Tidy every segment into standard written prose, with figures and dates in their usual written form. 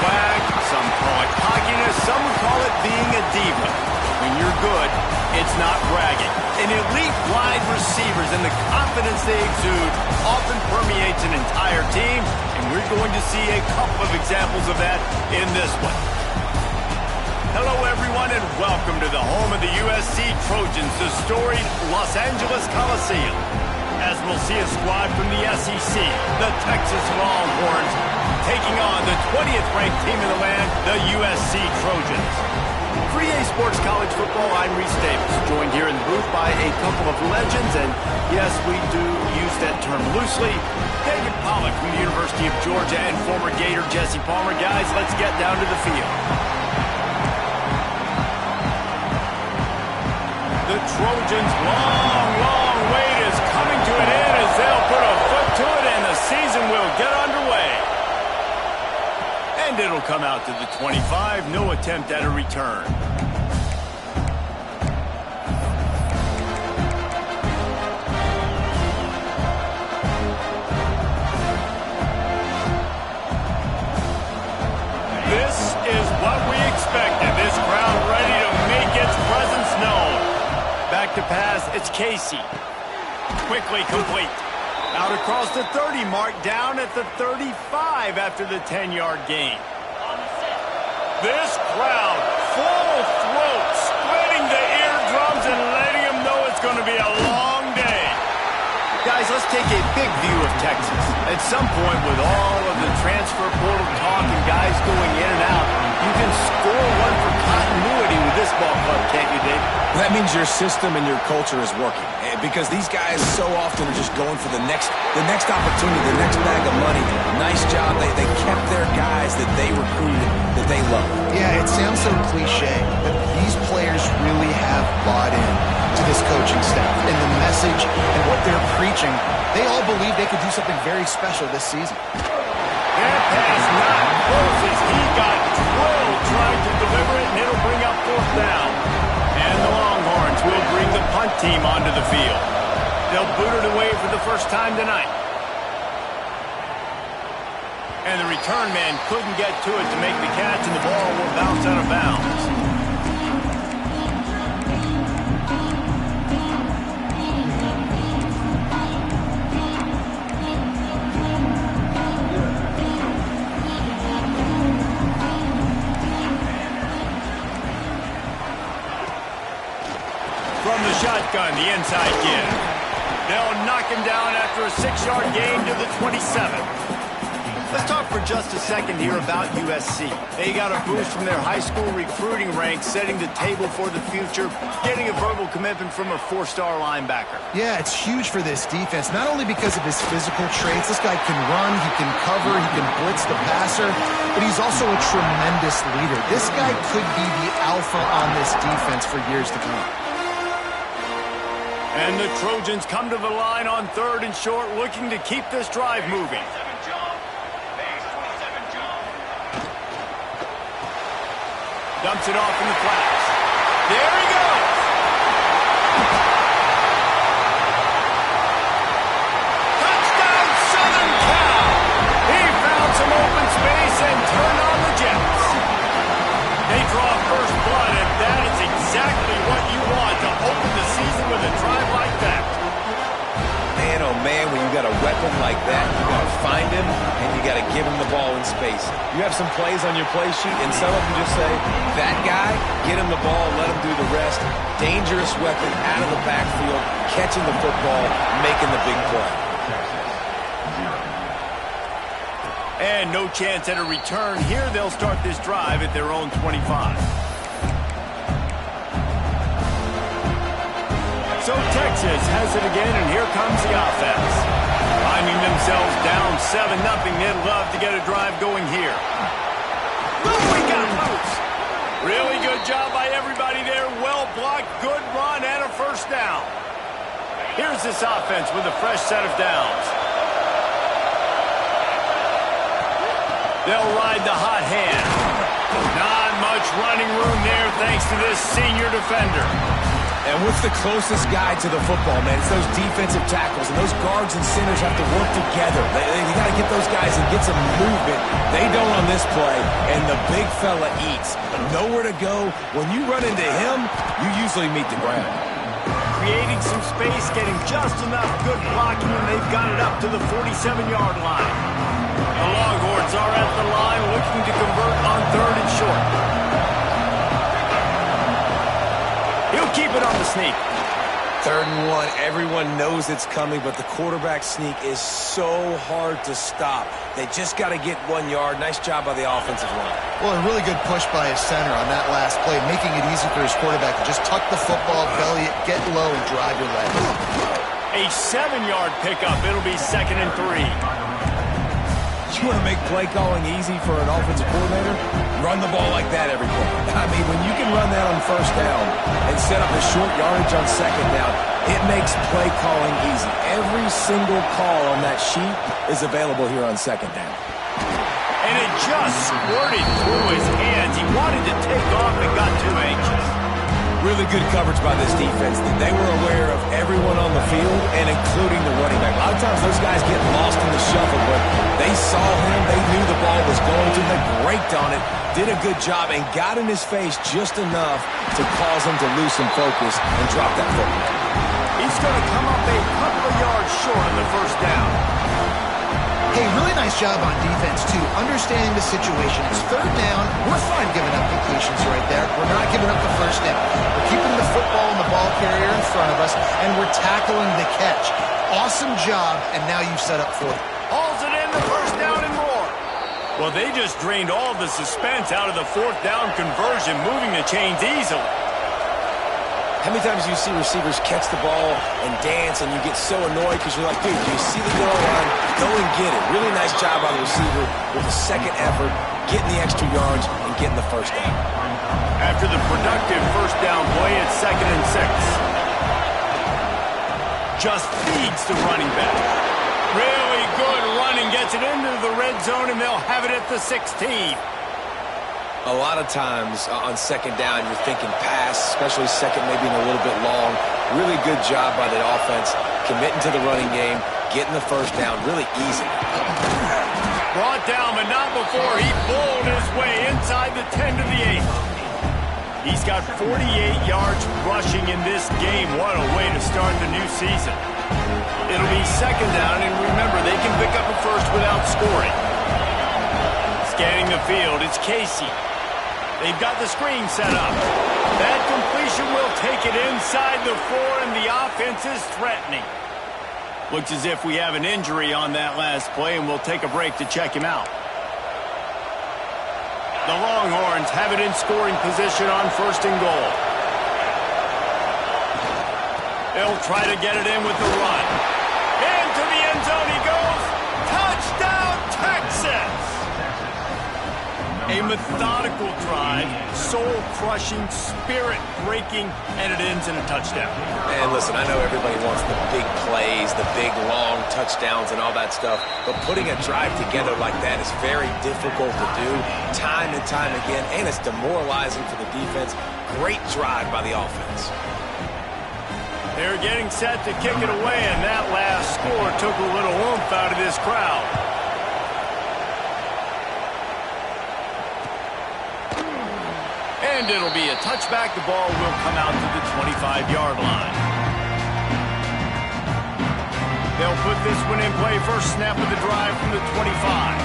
swag, some call it cockiness, some would call it being a diva. When you're good, it's not bragging. And elite wide receivers and the confidence they exude often permeates an entire team, and we're going to see a couple of examples of that in this one. Hello, everyone, and welcome to the home of the USC Trojans, the storied Los Angeles Coliseum. As we'll see a squad from the SEC, the Texas Longhorns, taking on the 20th ranked team in the land, the USC Trojans. 3A Sports College Football, I'm Reese Davis, joined here in the booth by a couple of legends, and yes, we do use that term loosely. David Pollack from the University of Georgia and former Gator Jesse Palmer. Guys, let's get down to the field. The Trojans' long wait is coming to an end as they'll put a foot to it and the season will get underway. And it'll come out to the 25, no attempt at a return. This is what we expected. This crowd ready to make its presence known. Back to pass, it's Casey. Quickly complete. Out across the 30 mark, down at the 35 after the 10-yard gain. This crowd, full throat, splitting the eardrums and letting them know it's going to be a long day. Guys, let's take a big view of Texas. At some point, with all of the transfer portal talk and guys going in and out, you can score one for continuity with this ball club, can't you, Dave? That means your system and your culture is working. Because these guys so often are just going for the next opportunity, the next bag of money. Nice job. They kept their guys that they recruited, that they love. Yeah, it sounds so cliche, but these players really have bought in to this coaching staff and the message and what they're preaching. They all believe they could do something very special this season. That pass not close as he got drilled trying to deliver it, and it'll bring up fourth down. And the Longhorns will bring the punt team onto the field. They'll boot it away for the first time tonight. And the return man couldn't get to it to make the catch, and the ball will bounce out of bounds. From the shotgun, the inside give. They'll knock him down after a 6-yard gain to the 27. Let's talk for just a second here about USC. They got a boost from their high school recruiting ranks, setting the table for the future, getting a verbal commitment from a 4-star linebacker. Yeah, it's huge for this defense, not only because of his physical traits. This guy can run, he can cover, he can blitz the passer, but he's also a tremendous leader. This guy could be the alpha on this defense for years to come. And the Trojans come to the line on 3rd and short, looking to keep this drive moving. Dumps it off in the flats. There he goes! Touchdown, Southern Cal! He found some open space and turned on the Jets. They draw first blood, and that is exactly what you want to open the season with a drive like that. Man, oh man, when you got a weapon like that, you got to find him, and you got to give him the ball in space. You have some plays on your play sheet, and some of them just say, that guy, get him the ball, let him do the rest. Dangerous weapon out of the backfield, catching the football, making the big play. And no chance at a return here. They'll start this drive at their own 25. So Texas has it again, and here comes the offense. Finding themselves down 7-0, they'd love to get a drive going here. Oh, we got loose. Really good job by everybody there. Well blocked, good run, and a first down. Here's this offense with a fresh set of downs. They'll ride the hot hand. Not much running room there thanks to this senior defender. And what's the closest guy to the football, man? It's those defensive tackles, and those guards and centers have to work together. They got to get those guys and get some movement. They don't on this play, and the big fella eats. Nowhere to go. When you run into him, you usually meet the ground. Creating some space, getting just enough good blocking, and they've got it up to the 47-yard line. The Longhorns are at the line looking to convert on 3rd and short. He'll keep it on the sneak. 3rd and 1, everyone knows it's coming, but the quarterback sneak is so hard to stop. They just got to get 1 yard. Nice job by the offensive line. Well, a really good push by his center on that last play, making it easy for his quarterback to just tuck the football, belly it, get low, and drive your legs. A 7-yard pickup. It'll be 2nd and 3. You want to make play calling easy for an offensive coordinator? Run the ball like that every play. I mean, when you can run that on 1st down and set up a short yardage on 2nd down, it makes play calling easy. Every single call on that sheet is available here on 2nd down. And it just squirted through his hands. He wanted to take off and got too anxious. Really good coverage by this defense. They were aware of everyone on the field, and including the running back. A lot of times those guys get lost in the shuffle, but they saw him. They knew the ball was going to. They braked on it, did a good job, and got in his face just enough to cause him to lose some focus and drop that football. He's going to come up a couple of yards short on the 1st down. Hey, really nice job on defense, too, understanding the situation. It's 3rd down. We're fine giving up completions right there. We're not giving up the 1st down. We're keeping the football and the ball carrier in front of us, and we're tackling the catch. Awesome job, and now you've set up 4th. Hauls it in, the 1st down and more. Well, they just drained all the suspense out of the 4th down conversion, moving the chains easily. How many times do you see receivers catch the ball and dance, and you get so annoyed because you're like, dude, you see the goal line, go and get it. Really nice job by the receiver with a 2nd effort, getting the extra yards and getting the 1st down. After the productive 1st down play, it's 2nd and 6. Just feeds the running back. Really good running, gets it into the red zone, and they'll have it at the 16. A lot of times on 2nd down, you're thinking pass, especially 2nd, maybe in a little bit long. Really good job by the offense, committing to the running game, getting the 1st down, really easy. Brought down, but not before he bowled his way inside the 10 to the 8. He's got 48 yards rushing in this game. What a way to start the new season. It'll be 2nd down, and remember, they can pick up a 1st without scoring. Scanning the field, it's Casey. They've got the screen set up. That completion will take it inside the 4, and the offense is threatening. Looks as if we have an injury on that last play, and we'll take a break to check him out. The Longhorns have it in scoring position on 1st and goal. They'll try to get it in with the run. Into the end zone he goes. Touchdown, Texas! A methodical drive, soul-crushing, spirit-breaking, and it ends in a touchdown. And listen, I know everybody wants the big plays, the big, long touchdowns and all that stuff, but putting a drive together like that is very difficult to do time and time again, and it's demoralizing for the defense. Great drive by the offense. They're getting set to kick it away, and that last score took a little oomph out of this crowd. And it'll be a touchback. The ball will come out to the 25-yard line. They'll put this one in play. First snap of the drive from the 25.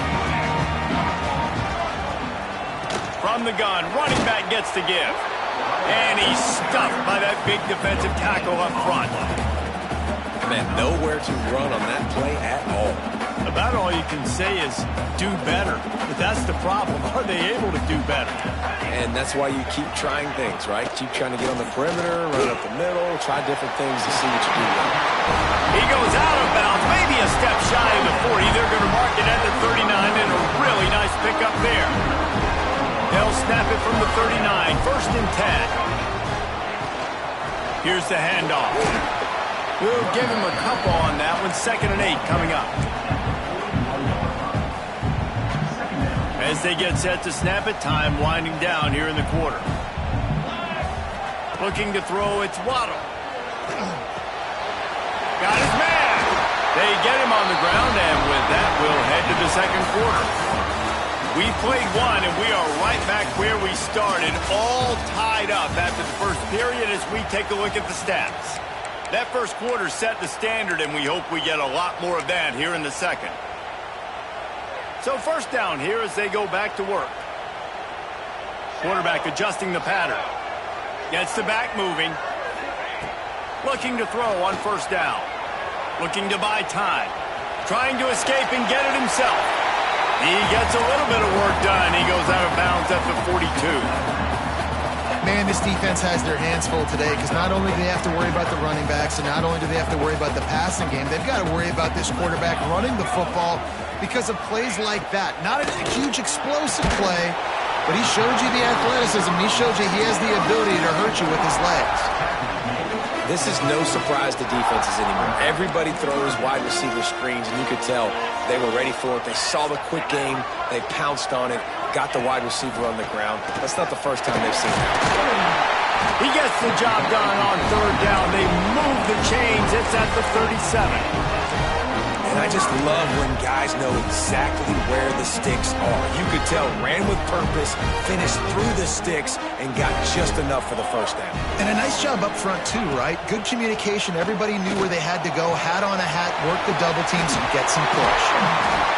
From the gun, running back gets the give. And he's stuffed by that big defensive tackle up front. Man, nowhere to run on that play at all. About all you can say is do better. But that's the problem. Are they able to do better? And that's why you keep trying things, right? Keep trying to get on the perimeter, run up the middle, try different things to see what you do well. He goes out of bounds, maybe a step shy of the 40. They're going to mark it at the 39, and a really nice pickup there. They'll snap it from the 39, 1st and 10. Here's the handoff. We'll give him a couple on that one. 2nd and 8 coming up. As they get set to snap it, time winding down here in the quarter. Looking to throw, it's Waddle. Got his man. They get him on the ground, and with that, we'll head to the second quarter. We played one, and we are right back where we started, all tied up after the first period as we take a look at the stats. That first quarter set the standard, and we hope we get a lot more of that here in the second. So first down here as they go back to work. Quarterback adjusting the pattern. Gets the back moving. Looking to throw on first down. Looking to buy time. Trying to escape and get it himself. He gets a little bit of work done. He goes out of bounds at the 42. Man, this defense has their hands full today because not only do they have to worry about the running backs and not only do they have to worry about the passing game, they've got to worry about this quarterback running the football because of plays like that. Not a huge explosive play, but he showed you the athleticism. He showed you he has the ability to hurt you with his legs. This is no surprise to defenses anymore. Everybody throws wide receiver screens, and you could tell they were ready for it. They saw the quick game. They pounced on it, got the wide receiver on the ground. That's not the first time they've seen that. He gets the job done on third down. They move the chains. It's at the 37. And I just love when guys know exactly where the sticks are. You could tell, ran with purpose, finished through the sticks, and got just enough for the first down. And a nice job up front, too, right? Good communication. Everybody knew where they had to go. Hat on a hat, work the double teams, and get some push.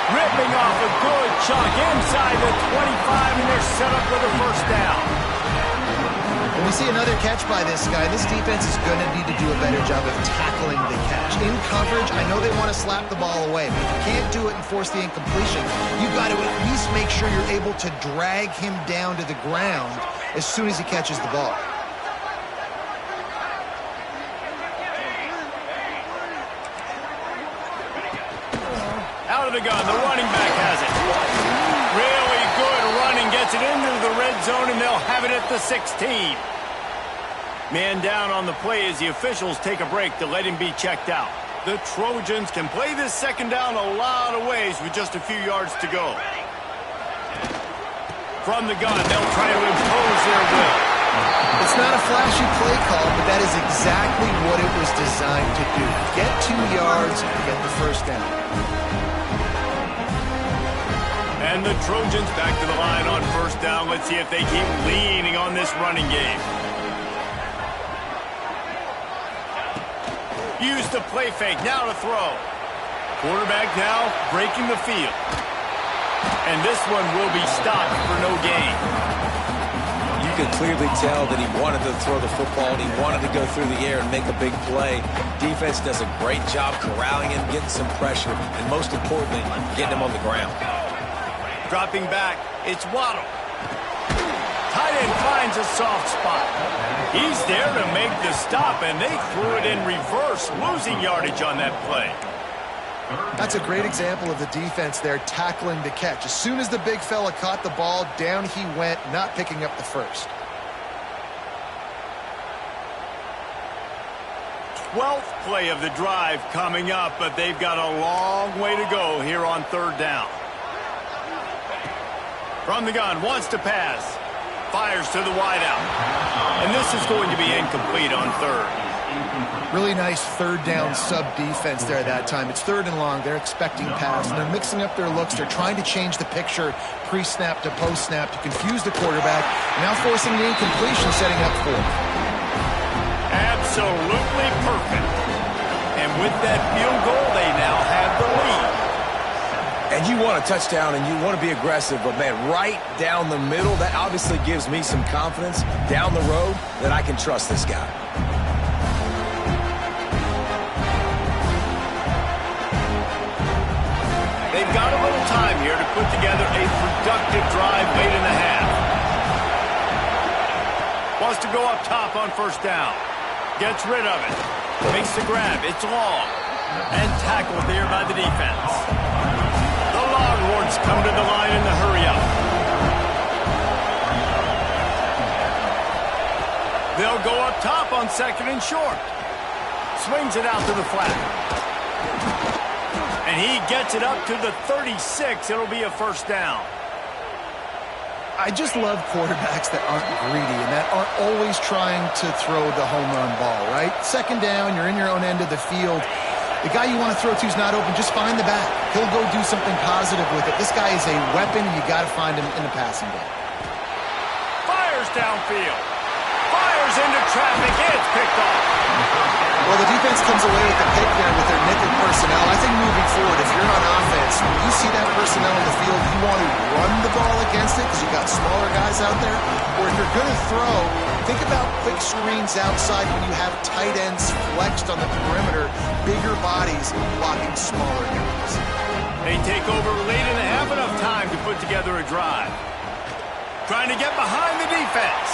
Ripping off a good chunk inside the 25, and they're set up with a first down. When we see another catch by this guy, this defense is going to need to do a better job of tackling the catch. In coverage, I know they want to slap the ball away, but if you can't do it and force the incompletion, you've got to at least make sure you're able to drag him down to the ground as soon as he catches the ball. Out of the gun, the running back has it. Really good running, gets it into the red zone, and they'll have it at the 16. Man down on the play as the officials take a break to let him be checked out. The Trojans can play this second down a lot of ways with just a few yards to go. From the gun, they'll try to impose their will. It's not a flashy play call, but that is exactly what it was designed to do. Get 2 yards and get the first down. And the Trojans back to the line on first down. Let's see if they keep leaning on this running game. Use the play fake, now to throw. Quarterback now breaking the field. And this one will be stopped for no gain. You could clearly tell that he wanted to throw the football and he wanted to go through the air and make a big play. Defense does a great job corralling him, getting some pressure, and most importantly, getting him on the ground. Dropping back, it's Waddle. Tight end finds a soft spot. He's there to make the stop, and they threw it in reverse, losing yardage on that play. That's a great example of the defense there tackling the catch. As soon as the big fella caught the ball, down he went, not picking up the first. 12th play of the drive coming up, but they've got a long way to go here on third down. From the gun, wants to pass. Fires to the wideout. And this is going to be incomplete on third. Really nice third down sub-defense there that time. It's third and long. They're expecting pass, and they're mixing up their looks. They're trying to change the picture pre-snap to post-snap to confuse the quarterback. Now forcing the incompletion, setting up fourth. Absolutely perfect. And with that field goal, they now have the lead. And you want a touchdown and you want to be aggressive, but man, right down the middle, that obviously gives me some confidence down the road that I can trust this guy. They've got a little time here to put together a productive drive late in the half. Wants to go up top on first down. Gets rid of it. Makes the grab. It's long. And tackled there by the defense. The Longhorns come to the line in the hurry-up. They'll go up top on second and short. Swings it out to the flat. And he gets it up to the 36. It'll be a first down. I just love quarterbacks that aren't greedy and that aren't always trying to throw the home run ball, right? Second down, you're in your own end of the field. The guy you want to throw to is not open. Just find the back. He'll go do something positive with it. This guy is a weapon. You got to find him in the passing game. Fires downfield. Fires into traffic. It's picked off. Well, the defense comes away with the pick there with their nickel personnel. I think moving forward, if you're on offense, when you see that personnel in the field, you want to run the ball against it because you've got smaller guys out there. Or if you're going to throw, think about quick screens outside when you have tight ends flexed on the perimeter, bigger bodies blocking smaller guys. They take over late in the half, enough time to put together a drive. Trying to get behind the defense.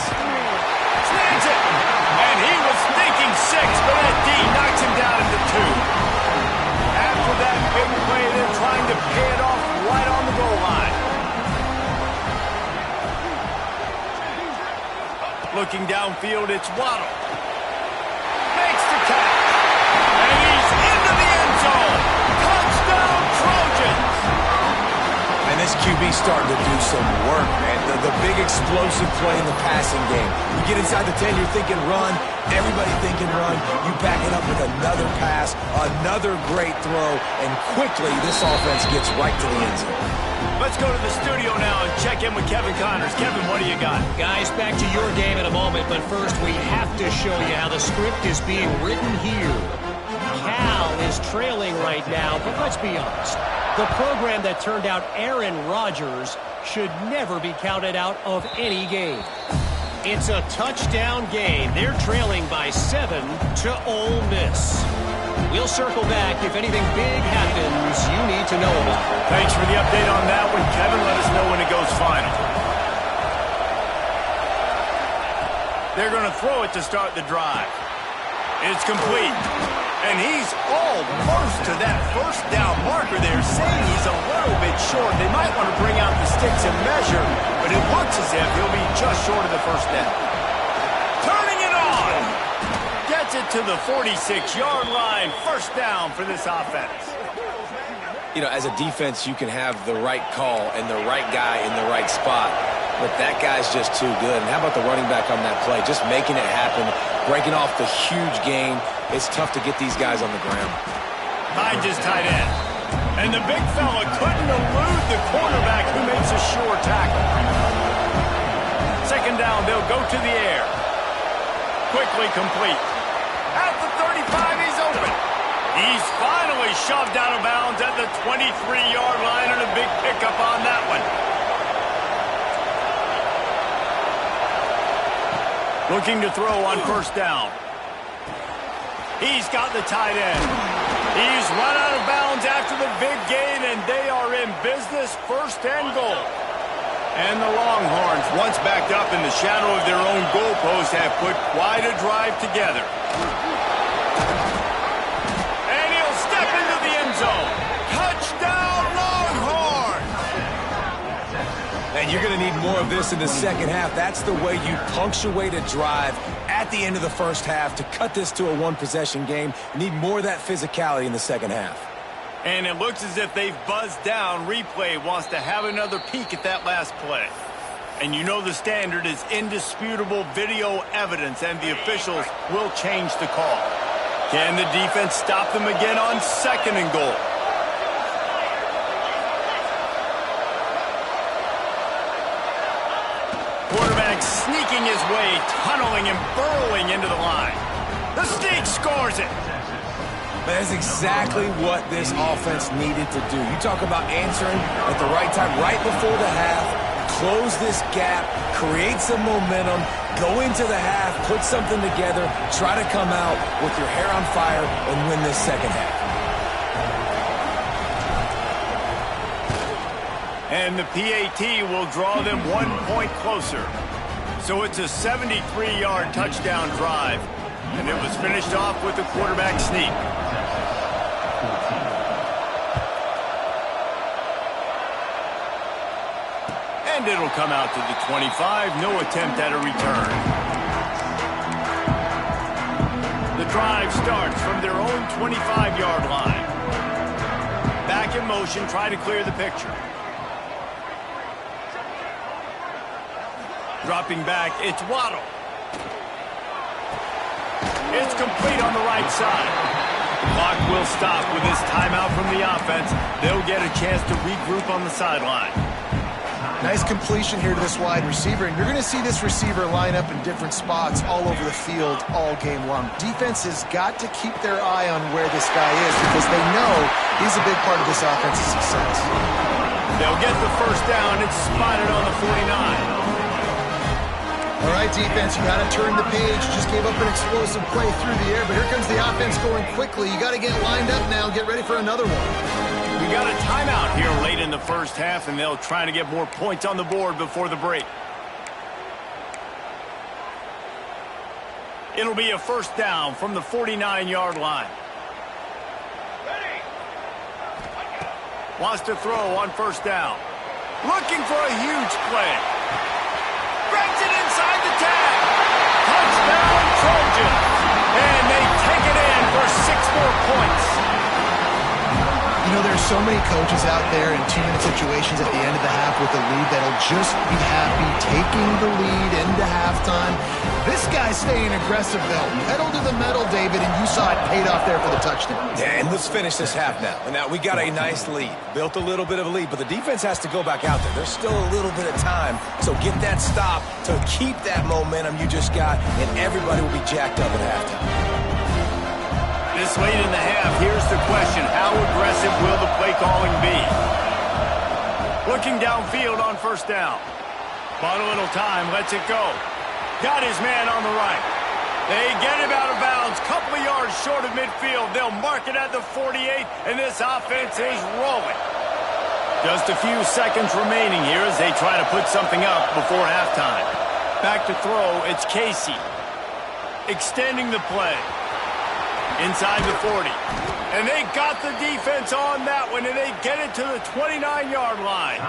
Snags it. And he was thinking 6, but that D knocks him down into 2. After that big play, they're trying to pay it off right on the goal line. Looking downfield, it's Waddle. Makes the catch. And he's into the end zone. Touchdown, Trojans. And this QB's starting to do some work, man. The big explosive play in the passing game. You get inside the 10, you're thinking run. Everybody thinking run. You back it up with another pass, another great throw, and quickly this offense gets right to the end zone. Let's go to the studio now and check in with Kevin Connors. Kevin, what do you got? Guys, back to your game in a moment, but first we have to show you how the script is being written here. Cal is trailing right now, but let's be honest. The program that turned out Aaron Rodgers should never be counted out of any game. It's a touchdown game. They're trailing by 7 to Ole Miss. We'll circle back if anything big happens you need to know about. Thanks for the update on that one, Kevin. Let us know when it goes final. They're going to throw it to start the drive. It's complete. And he's almost to that first down marker there, saying he's a little bit short. They might want to bring out the sticks and measure, but it looks as if he'll be just short of the first down. Turning it on. Gets it to the 46-yard line. First down for this offense. You know, as a defense, you can have the right call and the right guy in the right spot, but that guy's just too good. And how about the running back on that play? Just making it happen, breaking off the huge gain. It's tough to get these guys on the ground. Finds his tight end. And the big fella couldn't elude the cornerback who makes a sure tackle. Second down, they'll go to the air. Quickly complete. At the 35, he's open. He's finally shoved out of bounds at the 23-yard line, and a big pickup on that one. Looking to throw on first down. He's got the tight end. He's run out of bounds after the big gain, and they are in business, first and goal. And the Longhorns, once backed up in the shadow of their own goalpost, have put quite a drive together. And he'll step into the end zone. Touchdown, Longhorns! And you're going to need more of this in the second half. That's the way you punctuate a drive at the end of the first half to cut this to a one-possession game. You need more of that physicality in the second half. And it looks as if they've buzzed down. Replay wants to have another peek at that last play. And you know the standard is indisputable video evidence, and the officials will change the call. Can the defense stop them again on second and goal? Quarterback sneaking his way, tunneling and burrowing into the line. The sneak scores it. That's exactly what this offense needed to do. You talk about answering at the right time, right before the half, close this gap, create some momentum, go into the half, put something together, try to come out with your hair on fire and win this second half. And the PAT will draw them 1 point closer. So it's a 73-yard touchdown drive, and it was finished off with a quarterback sneak. And it'll come out to the 25. No attempt at a return. The drive starts from their own 25-yard line. Back in motion, try to clear the picture. Dropping back, it's Waddle. It's complete on the right side. Clock will stop with this timeout from the offense. They'll get a chance to regroup on the sideline. Nice completion here to this wide receiver, and you're going to see this receiver line up in different spots all over the field all game long. Defense has got to keep their eye on where this guy is because they know he's a big part of this offense's success. They'll get the first down. It's spotted on the 49. All right, defense, you got to turn the page. Just gave up an explosive play through the air, but here comes the offense going quickly. You got to get lined up now. Get ready for another one. We got a timeout here late in the first half, and they'll try to get more points on the board before the break. It'll be a first down from the 49-yard line. Wants to throw on first down. Looking for a huge play. Breaks it inside the tag. Touchdown, Trojans. And they take it in for 6 more points. You know, there's so many coaches out there in 2-minute situations at the end of the half with a lead that'll just be happy taking the lead into halftime. This guy's staying aggressive, though. Pedal to the metal, David, and you saw it paid off there for the touchdown. Yeah, and let's finish this half now. And now we got a nice lead. Built a little bit of a lead, but the defense has to go back out there. There's still a little bit of time. So get that stop to keep that momentum you just got, and everybody will be jacked up at halftime. This late in the half, here's the question. How aggressive will the play calling be? Looking downfield on first down. Bought a little time, lets it go. Got his man on the right. They get him out of bounds, couple of yards short of midfield. They'll mark it at the 48, and this offense is rolling. Just a few seconds remaining here as they try to put something up before halftime. Back to throw, it's Casey. Extending the play. Inside the 40. And they got the defense on that one, and they get it to the 29-yard line.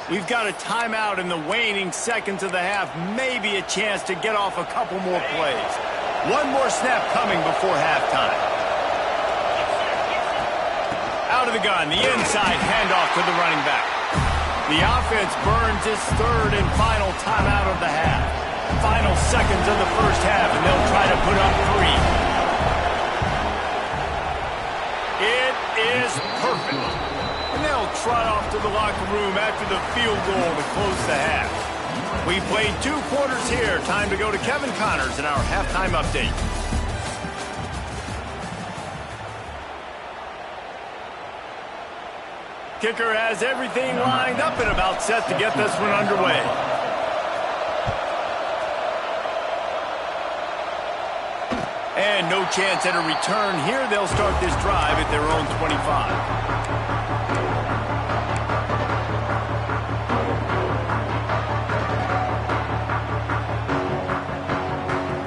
We've got a timeout in the waning seconds of the half. Maybe a chance to get off a couple more plays. One more snap coming before halftime. Out of the gun, the inside handoff to the running back. The offense burns its third and final timeout of the half. Final seconds of the first half, and they'll try to put up 3. It is perfect. And they'll trot off to the locker room after the field goal to close the half. We played 2 quarters here. Time to go to Kevin Connors in our halftime update. Kicker has everything lined up and about set to get this one underway. And no chance at a return here. They'll start this drive at their own 25.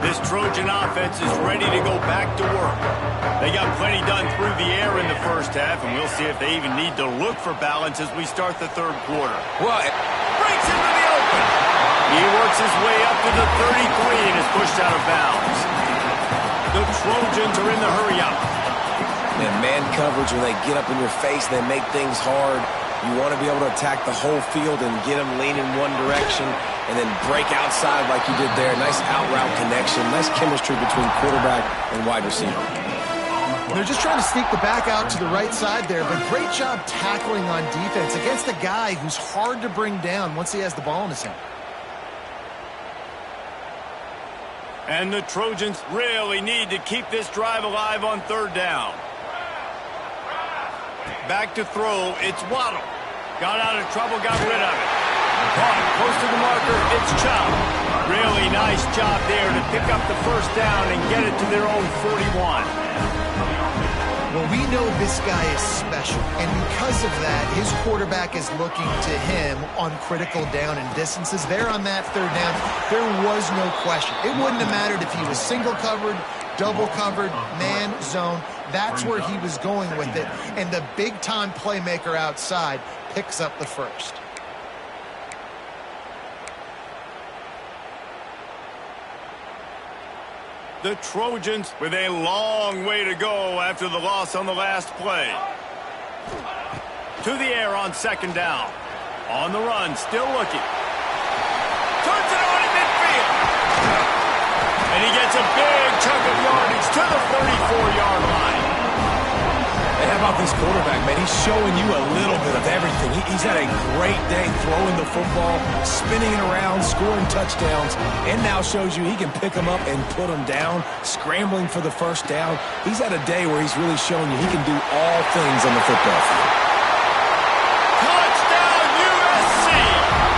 This Trojan offense is ready to go back to work. They got plenty done through the air in the first half, and we'll see if they even need to look for balance as we start the third quarter. Well, it breaks into the open. He works his way up to the 33 and is pushed out of bounds. The Trojans are in the hurry-up. And man coverage, when they get up in your face, they make things hard. You want to be able to attack the whole field and get them leaning one direction and then break outside like you did there. Nice out-route connection. Nice chemistry between quarterback and wide receiver. They're just trying to sneak the back out to the right side there, but great job tackling on defense against a guy who's hard to bring down once he has the ball in his hand. And the Trojans really need to keep this drive alive on third down. Back to throw, it's Waddle. Got out of trouble, got rid of it. Caught close to the marker, it's Chubb. Really nice job there to pick up the first down and get it to their own 41. Well, we know this guy is special, and because of that, his quarterback is looking to him on critical down and distances. There on that third down, there was no question. It wouldn't have mattered if he was single covered, double covered, man, zone. That's where he was going with it, and the big-time playmaker outside picks up the first. The Trojans with a long way to go after the loss on the last play. To the air on second down. On the run, still looking. To turns it on in midfield. And he gets a big chunk of yardage to the 34-yard line. Hey, how about this quarterback, man? He's showing you a little bit of everything. He's had a great day throwing the football, spinning it around, scoring touchdowns, and now shows you he can pick them up and put them down, scrambling for the first down. He's had a day where he's really showing you he can do all things on the football field. Touchdown, USC!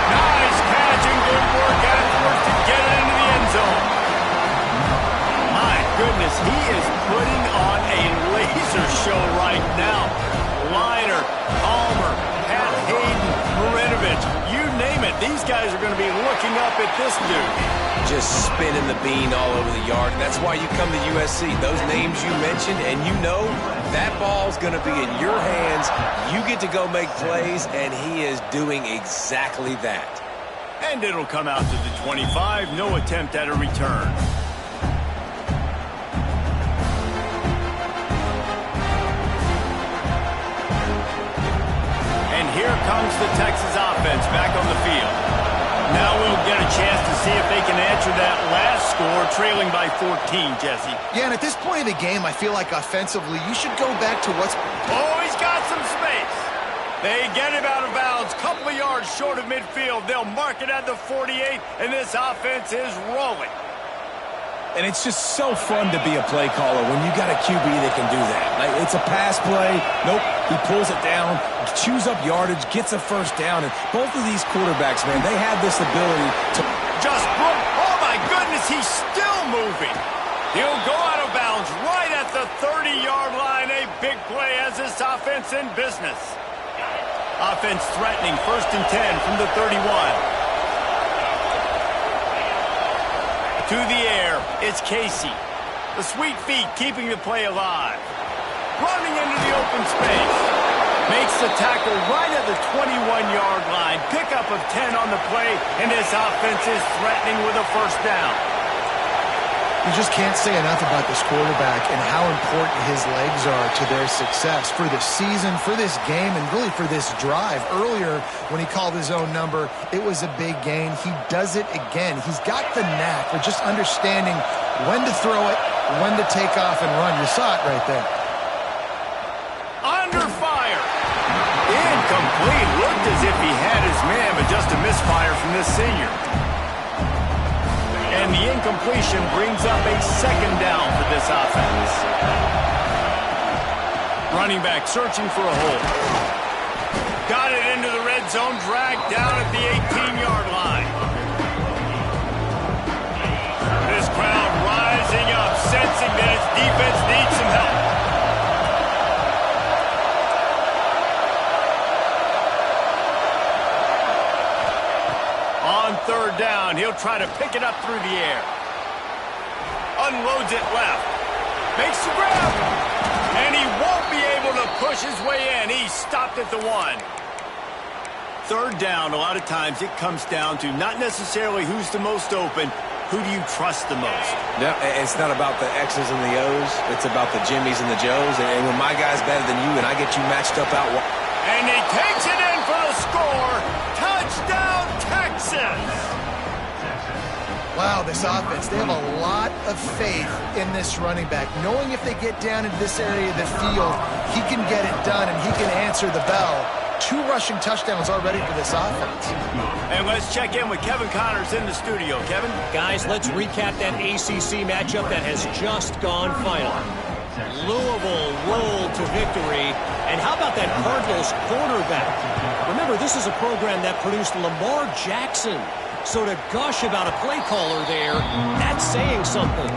Nice catch and good work afterwards to get it into the end zone. My goodness, he is putting on a laser show right now. Liner, Palmer, Pat Hayden, Marinovich, you name it. These guys are going to be looking up at this dude. Just spinning the bean all over the yard. That's why you come to USC. Those names you mentioned, and you know that ball's going to be in your hands. You get to go make plays, and he is doing exactly that. And it'll come out to the 25. No attempt at a return. And here comes the Texas offense back on the field. Now we'll get a chance to see if they can answer that last score, trailing by 14, Jesse. Yeah, and at this point of the game, I feel like offensively, you should go back to what's... Oh, he's got some space. They get him out of bounds, couple of yards short of midfield. They'll mark it at the 48, and this offense is rolling. And it's just so fun to be a play caller when you got a QB that can do that. Like, it's a pass play. Nope, he pulls it down, chews up yardage, gets a first down. And both of these quarterbacks, man, they have this ability to... Just boom. Oh, my goodness, he's still moving. He'll go out of bounds right at the 30-yard line. A big play as this offense in business. Offense threatening, 1st and 10 from the 31. To the air, it's Casey. The sweet feet keeping the play alive. Running into the open space. Makes the tackle right at the 21-yard line. Pickup of 10 on the play, and this offense is threatening with a first down. You just can't say enough about this quarterback and how important his legs are to their success for this season, for this game, and really for this drive. Earlier, when he called his own number, it was a big gain. He does it again. He's got the knack for just understanding when to throw it, when to take off and run. You saw it right there. Under fire. Incomplete. Looked as if he had his man, but just a misfire from this senior. And the incompletion brings up a 2nd down for this offense. Running back searching for a hole. Got it into the red zone, dragged down at the 18-yard line. This crowd rising up, sensing that its defense needs some help. On 3rd down, he'll try to pick it up through the air. Unloads it left. Makes the grab. And he won't be able to push his way in. He's stopped at the 1. 3rd down, a lot of times it comes down to not necessarily who's the most open, who do you trust the most? Yeah, it's not about the X's and the O's. It's about the Jimmies and the Joes. And when my guy's better than you and I get you matched up out... And he takes it in for the score. Touchdown, Texas! Wow, this offense, they have a lot of faith in this running back. Knowing if they get down into this area of the field, he can get it done and he can answer the bell. 2 rushing touchdowns already for this offense. And let's check in with Kevin Connors in the studio. Kevin? Guys, let's recap that ACC matchup that has just gone final. Louisville rolled to victory. And how about that Cardinals quarterback? Remember, this is a program that produced Lamar Jackson. So to gush about a play caller there, that's saying something.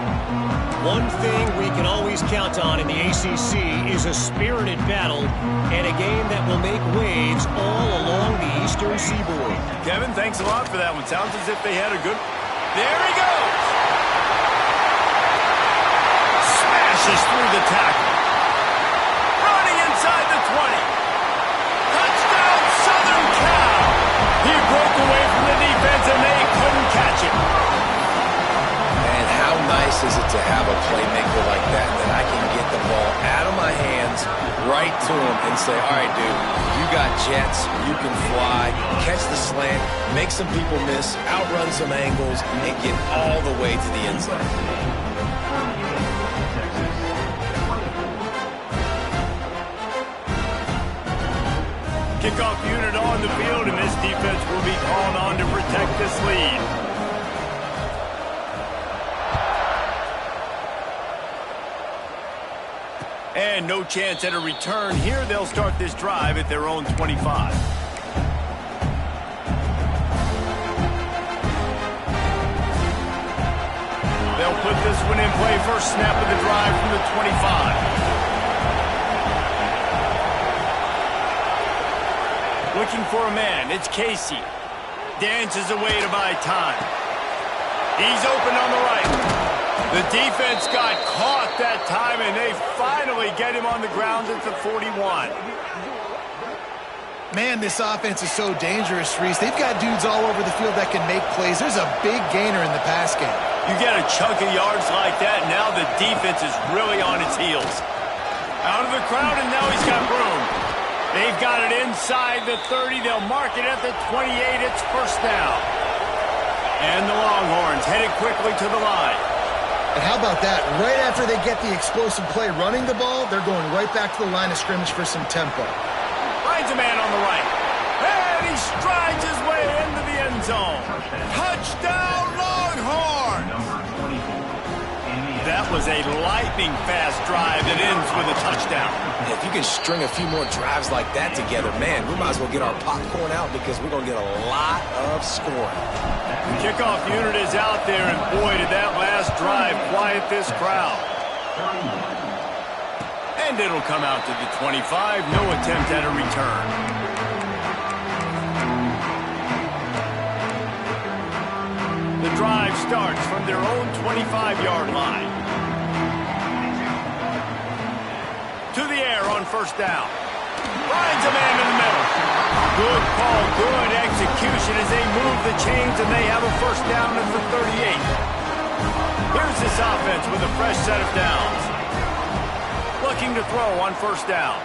One thing we can always count on in the ACC is a spirited battle and a game that will make waves all along the Eastern Seaboard. Kevin, thanks a lot for that one. Sounds as if they had a good... There he goes! Smashes through the tackle. Running inside the 20. Touchdown, Southern Cal! He broke away from the defense and they couldn't catch him. And how nice is it to have a playmaker like that I can get the ball out of my hands, right to him and say, all right, dude, you got jets, you can fly, catch the slant, make some people miss, outrun some angles, and get all the way to the end zone. Kickoff unit on the field, and this defense will be called on to protect this lead. And no chance at a return here. They'll start this drive at their own 25. They'll put this one in play. First snap of the drive from the 25. Looking for a man. It's Casey. Dances away to buy time. He's open on the right. The defense got caught that time, and they finally get him on the ground at the 41. Man, this offense is so dangerous, Reese. They've got dudes all over the field that can make plays. There's a big gainer in the pass game. You get a chunk of yards like that, now the defense is really on its heels. Out of the crowd, and now he's got room. They've got it inside the 30. They'll mark it at the 28. It's first down. And the Longhorns headed quickly to the line. And how about that? Right after they get the explosive play running the ball, they're going right back to the line of scrimmage for some tempo. Finds a man on the right. And he strides his way into the end zone. Touchdown, Longhorns! That was a lightning-fast drive that ends with a touchdown. If you can string a few more drives like that together, man, we might as well get our popcorn out because we're going to get a lot of scoring. The kickoff unit is out there, and boy, did that last drive quiet this crowd. And it'll come out to the 25. No attempt at a return. The drive starts from their own 25-yard line. To the air on first down. Finds a man in the middle. Good call, good execution as they move the chains, and they have a first down at the 38. Here's this offense with a fresh set of downs. Looking to throw on first down.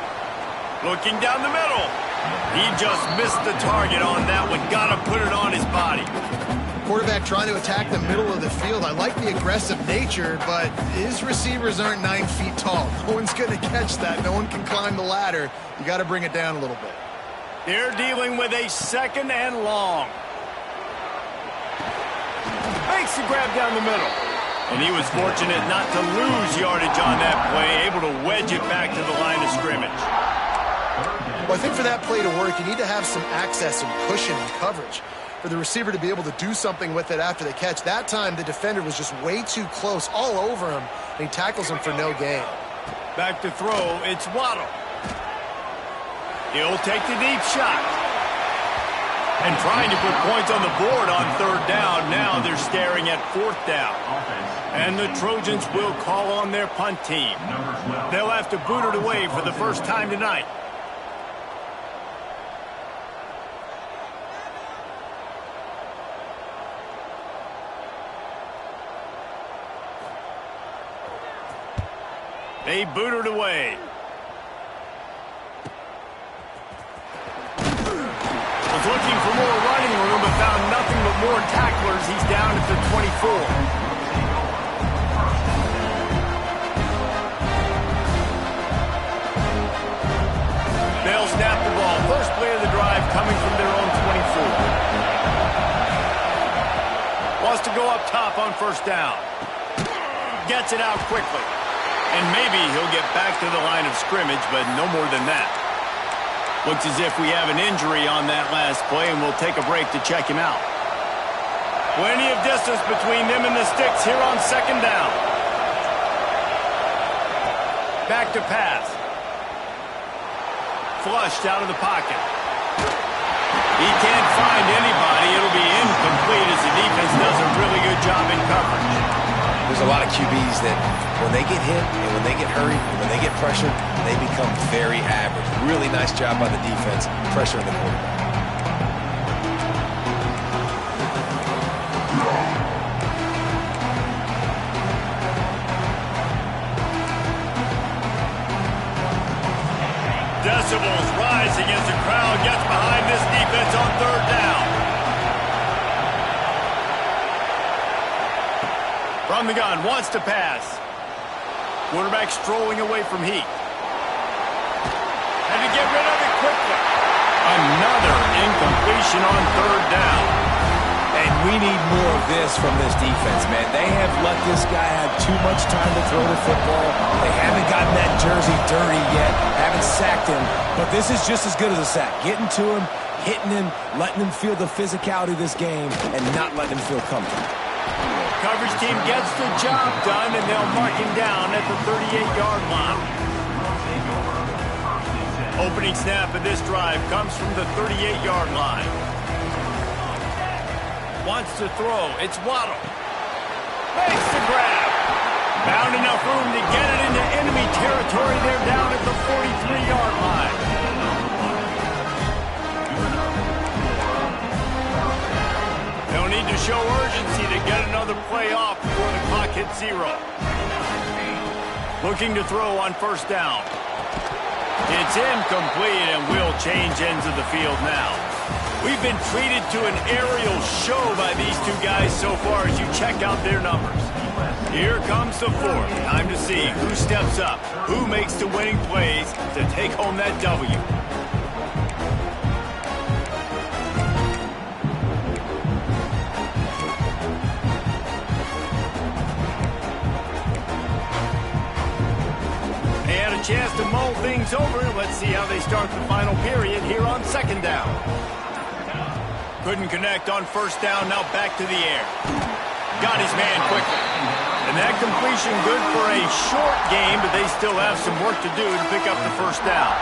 Looking down the middle. He just missed the target on that one. Got to put it on his body. Quarterback trying to attack the middle of the field. I like the aggressive nature, but his receivers aren't 9 feet tall. No one's going to catch that. No one can climb the ladder. You got to bring it down a little bit. They're dealing with a second and long. Makes the grab down the middle. And he was fortunate not to lose yardage on that play, able to wedge it back to the line of scrimmage. Well, I think for that play to work, you need to have some access and cushion and coverage for the receiver to be able to do something with it after the catch. That time, the defender was just way too close, all over him, and he tackles him for no gain. Back to throw, it's Waddle. He'll take the deep shot. And trying to put points on the board on third down. Now they're staring at fourth down. And the Trojans will call on their punt team. They'll have to boot it away for the first time tonight. They boot it away. Was looking for more running room, but found nothing but more tacklers. He's down at the 24. They'll snap the ball. First play of the drive coming from their own 24. Wants to go up top on first down. Gets it out quickly. And maybe he'll get back to the line of scrimmage, but no more than that. Looks as if we have an injury on that last play, and we'll take a break to check him out. Plenty of distance between them and the sticks here on second down. Back to pass. Flushed out of the pocket. He can't find anybody. It'll be incomplete as the defense does a really good job in coverage. There's a lot of QBs that when they get hit and when they get hurried and when they get pressured, they become very average. Really nice job by the defense pressuring the quarterback. decibels rising as the crowd gets behind this defense on third down. From the gun, wants to pass. Quarterback strolling away from heat. And to get rid of it quickly. Another incompletion on third down. And we need more of this from this defense, man. They have let this guy have too much time to throw the football. They haven't gotten that jersey dirty yet, haven't sacked him. But this is just as good as a sack. Getting to him, hitting him, letting him feel the physicality of this game, and not letting him feel comfortable. Coverage team gets the job done, and they'll mark him down at the 38-yard line. Opening snap of this drive comes from the 38-yard line. Wants to throw. It's Waddle. Makes the grab. Found enough room to get it into enemy territory. They're down at the 43-yard line. They'll need to show urgency to get another play off before the clock hits 0. Looking to throw on first down. It's incomplete, and will change ends of the field now. We've been treated to an aerial show by these two guys so far as you check out their numbers. Here comes the fourth. Time to see who steps up, who makes the winning plays to take home that W. Chance to mull things over. Let's see how they start the final period here on second down. Couldn't connect on first down. Now back to the air. Got his man quickly. And that completion good for a short game, but they still have some work to do to pick up the first down.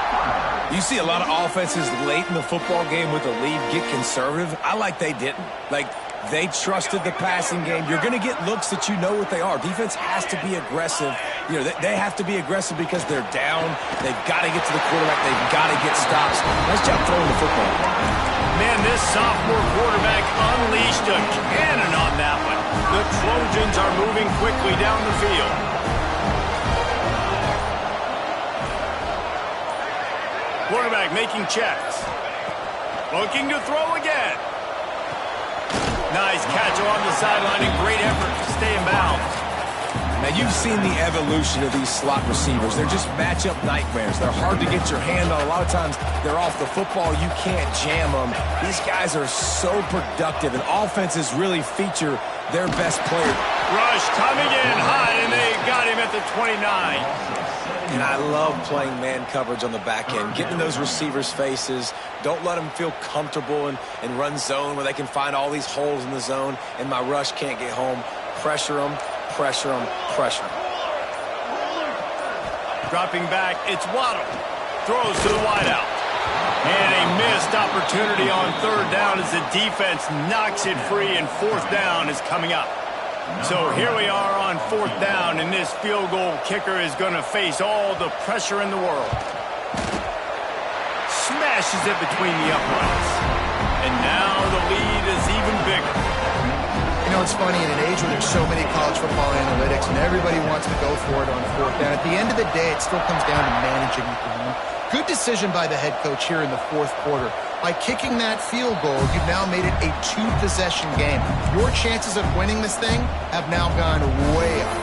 You see a lot of offenses late in the football game with the lead get conservative. I like they didn't. Like, they trusted the passing game. You're going to get looks that you know what they are. Defense has to be aggressive. You know, they have to be aggressive because they're down. They've got to get to the quarterback. They've got to get stops. Nice job throwing the football. Man, this sophomore quarterback unleashed a cannon on that one. The Trojans are moving quickly down the field. Quarterback making checks. Looking to throw again. Nice catch along the sideline and great effort to stay in bounds. Now, you've seen the evolution of these slot receivers. They're just matchup nightmares. They're hard to get your hand on. A lot of times, they're off the football. You can't jam them. These guys are so productive, and offenses really feature their best player. Rush coming in high, and they got him at the 29. And I love playing man coverage on the back end, getting in those receivers' faces. Don't let them feel comfortable and run zone where they can find all these holes in the zone, and my rush can't get home. Pressure them, pressure them, pressure them. Dropping back, it's Waddle. Throws to the wideout. And a missed opportunity on third down as the defense knocks it free, and fourth down is coming up. So here we are on fourth down, and this field goal kicker is going to face all the pressure in the world. Smashes it between the uprights. And now the lead is even bigger. You know, it's funny, in an age where there's so many college football analytics and everybody wants to go for it on fourth down, at the end of the day, it still comes down to managing the game. Good decision by the head coach here in the fourth quarter. By kicking that field goal, you've now made it a two-possession game. Your chances of winning this thing have now gone way up.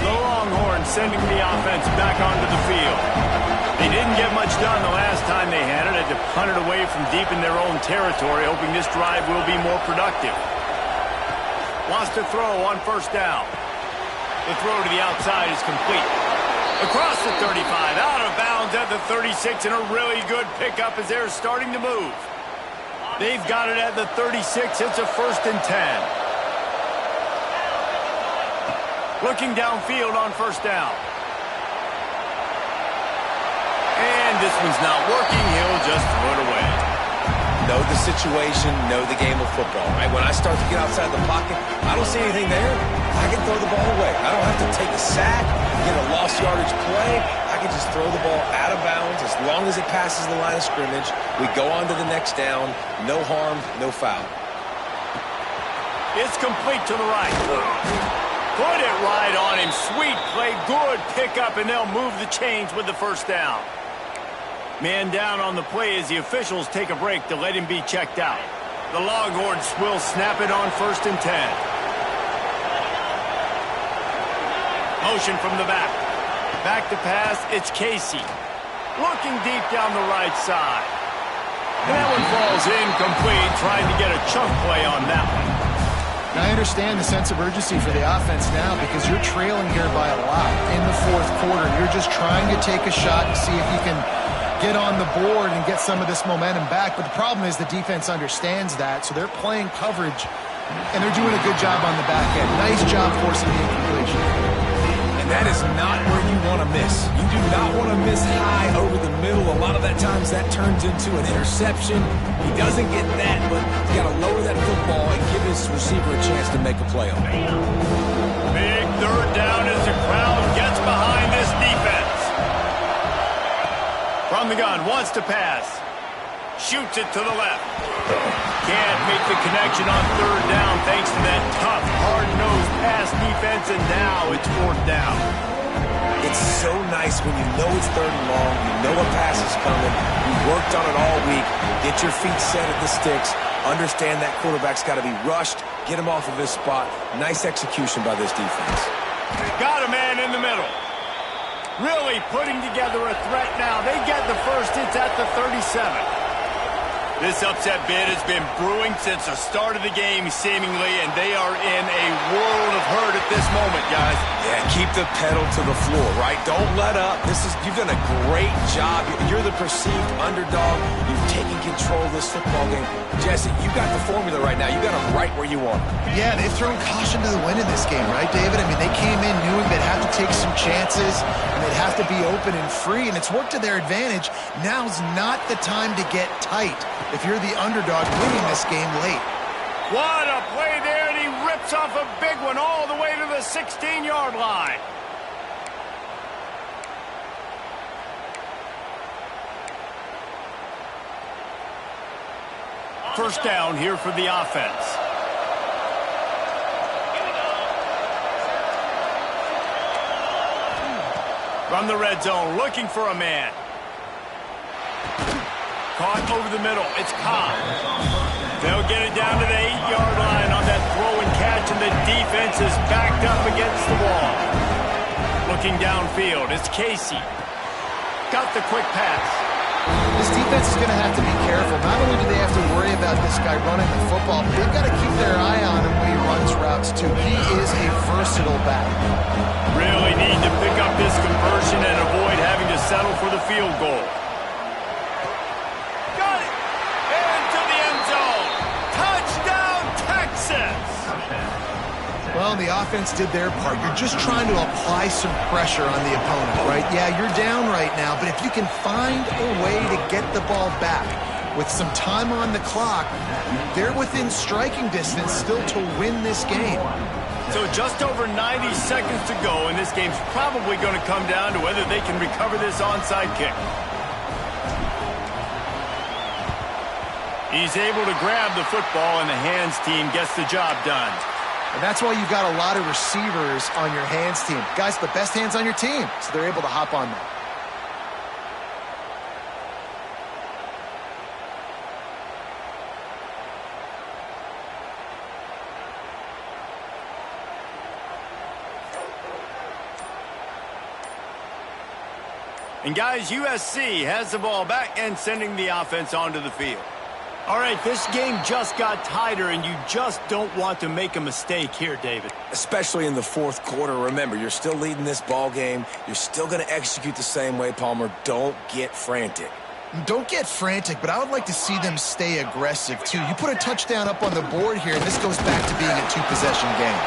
The Longhorns sending the offense back onto the field. They didn't get much done the last time they had it. Had to punt it away from deep in their own territory, hoping this drive will be more productive. Wants to throw on first down. The throw to the outside is complete. Across the 35, out of bounds at the 36, and a really good pickup as they're starting to move. They've got it at the 36. It's a 1st and 10. Looking downfield on first down. And this one's not working. He'll just throw it away. Know the situation, know the game of football, right? When I start to get outside the pocket, I don't see anything there. I can throw the ball away. I don't have to take a sack, get a lost yardage play. I can just throw the ball out of bounds as long as it passes the line of scrimmage. We go on to the next down. No harm, no foul. It's complete to the right. Put it right on him. Sweet play. Good pickup, and they'll move the chains with the first down. Man down on the play as the officials take a break to let him be checked out. The Longhorns will snap it on 1st and 10. Motion from the back. Back to pass, it's Casey. Looking deep down the right side. And that one falls incomplete, trying to get a chunk play on that one. I understand the sense of urgency for the offense now because you're trailing here by a lot in the 4th quarter. You're just trying to take a shot and see if you can get on the board and get some of this momentum back. But the problem is the defense understands that, so they're playing coverage, and they're doing a good job on the back end. Nice job forcing the incompletion. And that is not where you want to miss. You do not want to miss high over the middle. A lot of that times that turns into an interception. He doesn't get that, but he's got to lower that football and give his receiver a chance to make a play on it. Big 3rd down as the crowd gets behind this defense. From the gun, wants to pass. Shoots it to the left. Can't make the connection on 3rd down thanks to that tough, hard-nosed pass defense, and now it's 4th down. It's so nice when you know it's 3rd and long, you know a pass is coming, you worked on it all week, get your feet set at the sticks, understand that quarterback's got to be rushed, get him off of his spot. Nice execution by this defense. Got a man in the middle. Really putting together a threat now. They get the first. It's at the 37. This upset bid has been brewing since the start of the game, seemingly, and they are in a world of hurt at this moment, guys. Yeah, keep the pedal to the floor, right? Don't let up. You've done a great job. You're the perceived underdog. You've taken control of this football game. Jesse, you got the formula right now. You got them right where you want them. Yeah, they've thrown caution to the wind in this game, right, David? I mean, they came in knowing they'd have to take some chances, and they'd have to be open and free, and it's worked to their advantage. Now's not the time to get tight if you're the underdog winning this game late. What a play there, and he rips off a big one all the way to the 16-yard line. First down here for the offense. From the red zone, looking for a man. Caught over the middle. It's Cobb. They'll get it down to the 8-yard line on that throw and catch, and the defense is backed up against the wall. Looking downfield, it's Casey. Got the quick pass. This defense is going to have to be careful. Not only do they have to worry about this guy running the football, but they've got to keep their eye on him when he runs routes, too. He is a versatile back. Really need to pick up this conversion and avoid having to settle for the field goal. Got it! Into the end zone. Touchdown, Texas! Well, the offense did their part. You're just trying to apply some pressure on the opponent, right? Yeah, you're down right now, but if you can find a way to get the ball back with some time on the clock, they're within striking distance still to win this game. So just over 90 seconds to go, and this game's probably going to come down to whether they can recover this onside kick. He's able to grab the football, and the hands team gets the job done. And that's why you've got a lot of receivers on your hands team. Guys, the best hands on your team, so they're able to hop on that. And guys, USC has the ball back and sending the offense onto the field. All right, this game just got tighter, and you just don't want to make a mistake here, David. Especially in the fourth quarter. Remember, you're still leading this ball game. You're still going to execute the same way, Palmer. Don't get frantic. Don't get frantic, but I would like to see them stay aggressive, too. You put a touchdown up on the board here, and this goes back to being a two-possession game.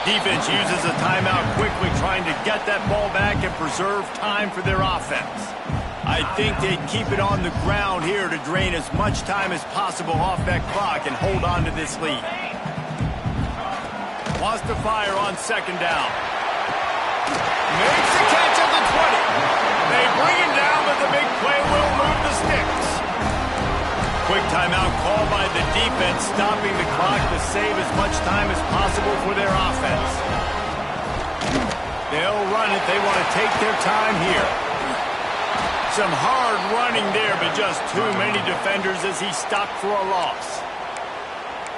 Defense uses a timeout quickly, trying to get that ball back and preserve time for their offense. I think they'd keep it on the ground here to drain as much time as possible off that clock and hold on to this lead. Wants to fire on second down. Makes the catch at the 20. They bring him down, but the big play will move the sticks. Quick timeout called by the defense, stopping the clock to save as much time as possible for their offense. They'll run it. They want to take their time here. Some hard running there, but just too many defenders as he stopped for a loss.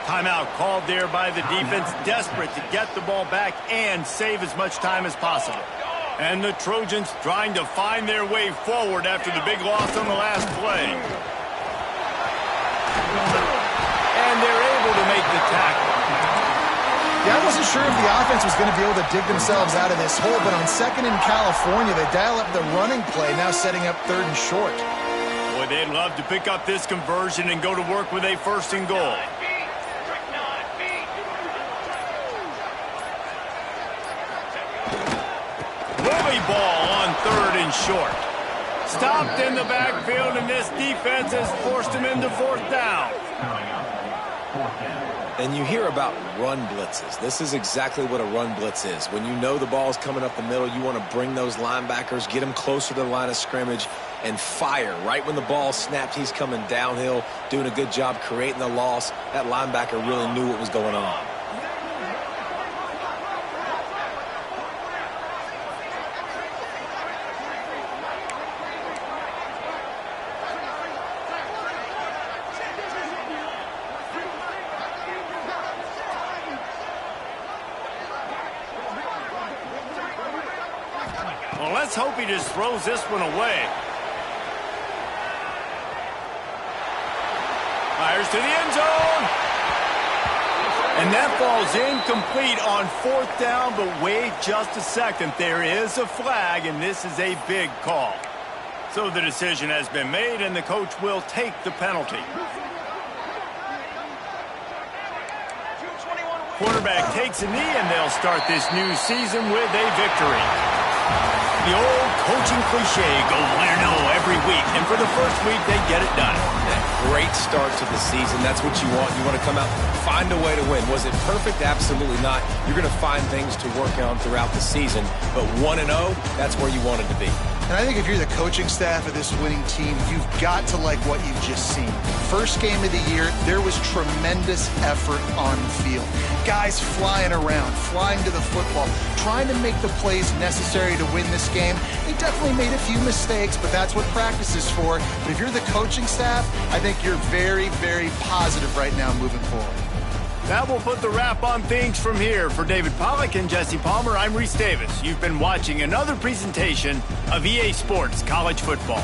Timeout called there by the defense, desperate to get the ball back and save as much time as possible. And the Trojans trying to find their way forward after the big loss on the last play. And they're able to make the tackle. Yeah, I wasn't sure if the offense was going to be able to dig themselves out of this hole, but on second in California, they dial up the running play, now setting up third and short. Boy, they'd love to pick up this conversion and go to work with a first and goal. Bully ball on third and short. Stopped in the backfield, and this defense has forced him into fourth down. And you hear about run blitzes. This is exactly what a run blitz is. When you know the ball is coming up the middle, you want to bring those linebackers, get them closer to the line of scrimmage, and fire. Right when the ball snapped, he's coming downhill, doing a good job creating the loss. That linebacker really knew what was going on. Well, let's hope he just throws this one away. Fires to the end zone. And that falls incomplete on fourth down, but wait just a second. There is a flag, and this is a big call. So the decision has been made, and the coach will take the penalty. Quarterback takes a knee, and they'll start this new season with a victory. The old coaching cliche, go win-0 every week. And for the first week, they get it done. That great start to the season. That's what you want. You want to come out, find a way to win. Was it perfect? Absolutely not. You're going to find things to work on throughout the season. But 1-0, that's where you wanted to be. And I think if you're the coaching staff of this winning team, you've got to like what you've just seen. First game of the year, there was tremendous effort on the field. Guys flying around, flying to the football, trying to make the plays necessary to win this game. They definitely made a few mistakes, but that's what practice is for. But if you're the coaching staff, I think you're very, very positive right now moving forward. That will put the wrap on things from here. For David Pollack and Jesse Palmer, I'm Reese Davis. You've been watching another presentation of EA Sports College Football.